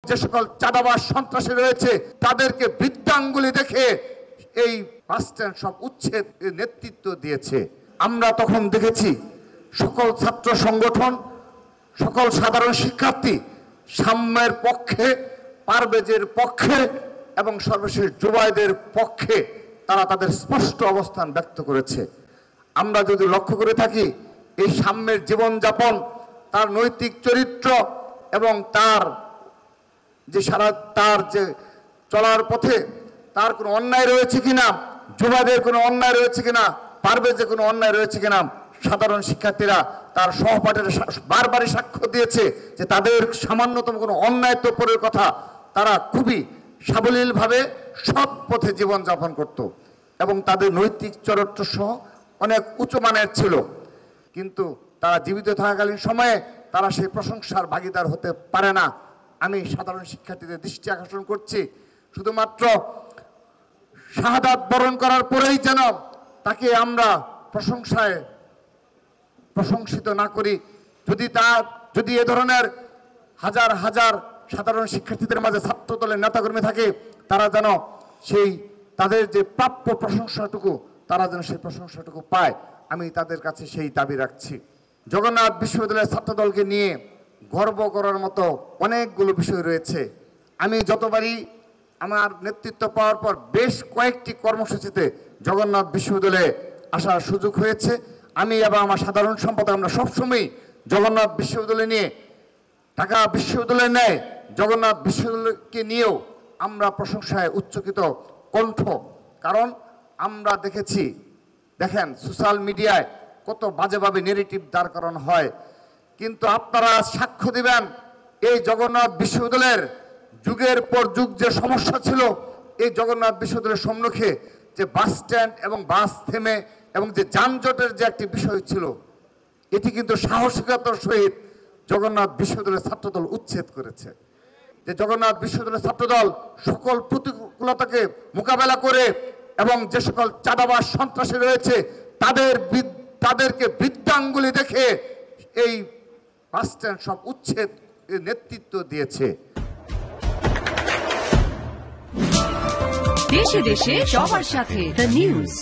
যে সকল চাঁদাবাজ সন্ত্রাসী রয়েছে তাদেরকে বৃদ্ধাঙ্গুলি দেখে এই বাস স্ট্যান্ড সব উচ্ছেদ নেতৃত্ব দিয়েছে। আমরা তখন দেখেছি সকল ছাত্র সংগঠন, সকল সাধারণ শিক্ষার্থী সাম্যের পক্ষে, পারভেজের পক্ষে এবং সর্বশেষ জুবাইদের পক্ষে তারা তাদের স্পষ্ট অবস্থান ব্যক্ত করেছে। আমরা যদি লক্ষ্য করে থাকি এই সাম্যের জীবনযাপন, তার নৈতিক চরিত্র এবং তার যে চলার পথে তার কোনো অন্যায় রয়েছে কিনা, জুবাইদের কোনো অন্যায় রয়েছে কিনা, পারভেজের কোনো অন্যায় রয়েছে কিনা, সাধারণ শিক্ষার্থীরা তার সহপাঠীরা বারবারই সাক্ষ্য দিয়েছে যে তাদের সামান্যতম কোনো অন্যায় তোপরের কথা তারা খুবই সাবলীলভাবে সৎ পথে জীবনযাপন করত এবং তাদের নৈতিক চরিত্র সহ অনেক উচ্চ মানের ছিল। কিন্তু তারা জীবিত থাকাকালীন সময়ে তারা সেই প্রশংসার ভাগিদার হতে পারে না। আমি সাধারণ শিক্ষার্থীদের দৃষ্টি আকর্ষণ করছি, শুধুমাত্র শাহাদাত বরণ করার পরেই যেন তাকে আমরা প্রশংসিত না করি। যদি এ ধরনের হাজার হাজার সাধারণ শিক্ষার্থীদের মাঝে ছাত্র দলের নেতাকর্মী থাকে, তারা যেন তাদের যে প্রাপ্য প্রশংসাটুকু তারা যেন সেই প্রশংসাটুকু পায়। আমি তাদের কাছে সেই দাবি রাখছি। জগন্নাথ বিশ্ববিদ্যালয়ের ছাত্রদলকে নিয়ে গর্ব করার মতো অনেকগুলো বিষয় রয়েছে। আমি যতবারই আমার নেতৃত্ব পাওয়ার পর বেশ কয়েকটি কর্মসূচিতে জগন্নাথ বিশ্ববিদ্যালয়ে আসার সুযোগ হয়েছে। আমি এবং আমার সাধারণ সম্পাদক আমরা সবসময় জগন্নাথ বিশ্ববিদ্যালয় নিয়ে, ঢাকা বিশ্ববিদ্যালয় নেয় জগন্নাথ বিশ্ববিদ্যালয়কে নিয়েও আমরা প্রশংসায় উচ্চকিত কণ্ঠ। কারণ আমরা দেখেন সোশ্যাল মিডিয়ায় কত বাজেভাবে নেগেটিভ দাঁড় করানো হয়, কিন্তু আপনারা সাক্ষ্য দিবেন এই জগন্নাথ বিশ্ববিদ্যালয়ের যুগের পর যুগ যে সমস্যা ছিল, এই জগন্নাথ বিশ্ববিদ্যালয়ের সম্মুখে যে বাস স্ট্যান্ড এবং বাস থেমে এবং যে যানজটের যে একটি বিষয় ছিল, এটি কিন্তু সাহসিকতার সহিত জগন্নাথ বিশ্ববিদ্যালয়ের ছাত্রদল উচ্ছেদ করেছে। যে জগন্নাথ বিশ্ববিদ্যালয়ের ছাত্রদল সকল প্রতিকূলতাকে মোকাবেলা করে এবং যে সকল চাঁদাবাজ সন্ত্রাসী রয়েছে তাদেরকে বৃদ্ধাঙ্গুলি দেখে এই বাস স্ট্যান্ড সব উচ্ছেদ নেতৃত্ব দিয়েছে। দেশে দেশে সবার সাথে দ্য নিউজ।